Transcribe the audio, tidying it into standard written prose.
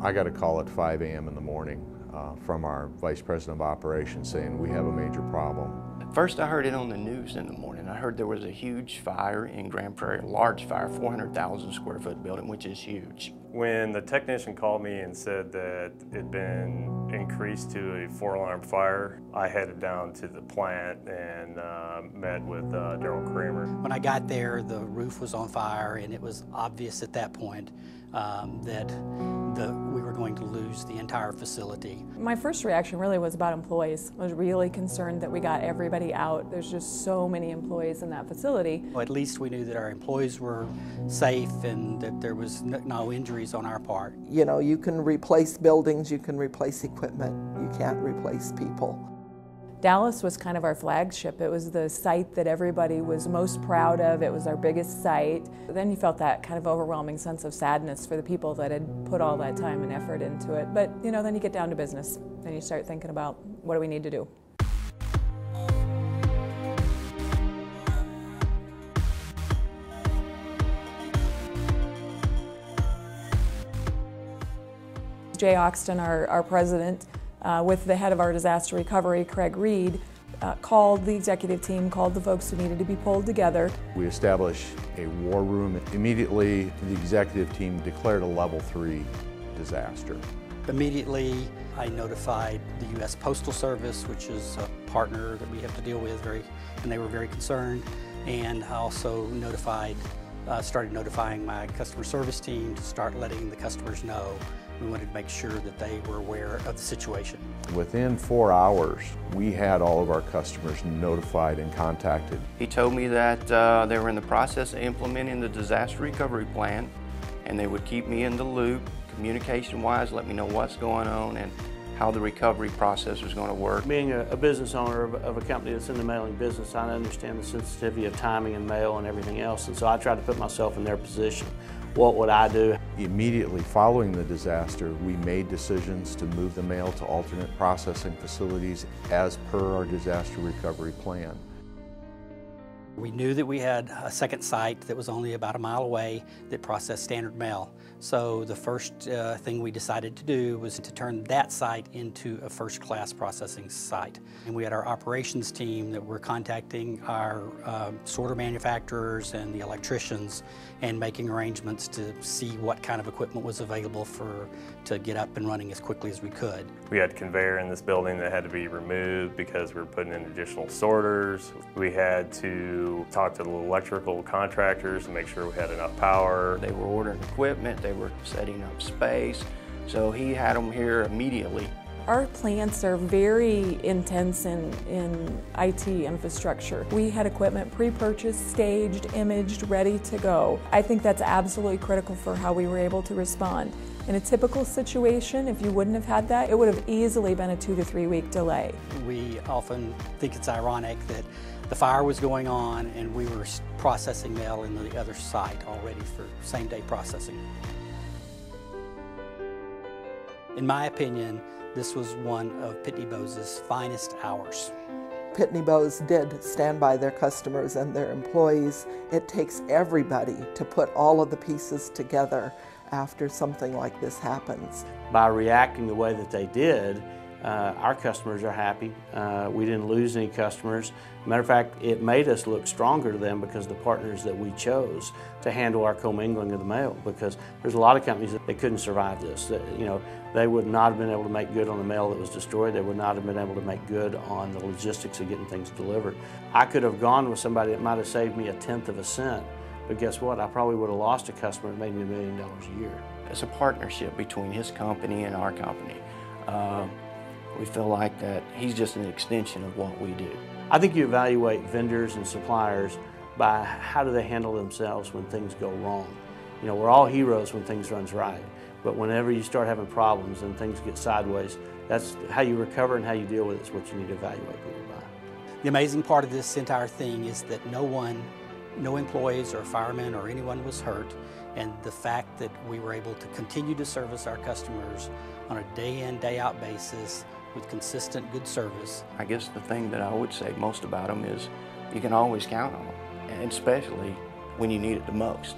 I got a call at 5 a.m. in the morning from our Vice President of Operations saying we have a major problem. First I heard it on the news in the morning. I heard there was a huge fire in Grand Prairie, a large fire, 400,000 square foot building, which is huge. When the technician called me and said that it had been increased to a 4-alarm fire, I headed down to the plant and met with Daryl Kramer. When I got there, the roof was on fire, and it was obvious at that point that we were going to lose the entire facility. My first reaction really was about employees. I was really concerned that we got everybody out. There's just so many employees in that facility. Well, at least we knew that our employees were safe and that there was no injuries on our part. You know, you can replace buildings, you can replace equipment, you can't replace people. Dallas was kind of our flagship. It was the site that everybody was most proud of. It was our biggest site. Then you felt that kind of overwhelming sense of sadness for the people that had put all that time and effort into it. But, you know, then you get down to business and you start thinking about what do we need to do. Jay Oxton, our president, with the head of our disaster recovery, Craig Reed, called the executive team, called the folks who needed to be pulled together. We established a war room. Immediately, the executive team declared a level 3 disaster. Immediately, I notified the U.S. Postal Service, which is a partner that we have to deal with, and they were very concerned. And I also started notifying my customer service team to start letting the customers know. We wanted to make sure that they were aware of the situation. Within 4 hours, we had all of our customers notified and contacted. He told me that they were in the process of implementing the disaster recovery plan, and they would keep me in the loop, communication-wise, let me know what's going on and how the recovery process was going to work. Being a business owner of a company that's in the mailing business, I understand the sensitivity of timing and mail and everything else, and so I tried to put myself in their position. What would I do? Immediately following the disaster, we made decisions to move the mail to alternate processing facilities as per our disaster recovery plan. We knew that we had a second site that was only about a mile away that processed standard mail. So the first thing we decided to do was to turn that site into a first-class processing site. And we had our operations team that were contacting our sorter manufacturers and the electricians and making arrangements to see what kind of equipment was available to get up and running as quickly as we could. We had conveyor in this building that had to be removed because we were putting in additional sorters. We had to talk to the electrical contractors to make sure we had enough power. They were ordering equipment, they were setting up space, so he had them here immediately. Our plants are very intense in IT infrastructure. We had equipment pre-purchased, staged, imaged, ready to go. I think that's absolutely critical for how we were able to respond. In a typical situation, if you wouldn't have had that, it would have easily been a 2 to 3 week delay. We often think it's ironic that the fire was going on and we were processing mail in the other site already for same-day processing. In my opinion, this was one of Pitney Bowes' finest hours. Pitney Bowes did stand by their customers and their employees. It takes everybody to put all of the pieces together after something like this happens. By reacting the way that they did, our customers are happy. We didn't lose any customers. Matter of fact, it made us look stronger to them because the partners that we chose to handle our commingling of the mail, because there's a lot of companies that they couldn't survive this. You know, they would not have been able to make good on the mail that was destroyed. They would not have been able to make good on the logistics of getting things delivered. I could have gone with somebody that might have saved me 1/10 of a cent, but guess what? I probably would have lost a customer that made me $1 million a year. It's a partnership between his company and our company. We feel like that he's just an extension of what we do. I think you evaluate vendors and suppliers by how do they handle themselves when things go wrong. You know, we're all heroes when things runs right, but whenever you start having problems and things get sideways, that's how you recover and how you deal with it is what you need to evaluate people by. The amazing part of this entire thing is that no employees or firemen or anyone was hurt, and the fact that we were able to continue to service our customers on a day-in, day-out basis with consistent good service. I guess the thing that I would say most about them is you can always count on them, and especially when you need it the most.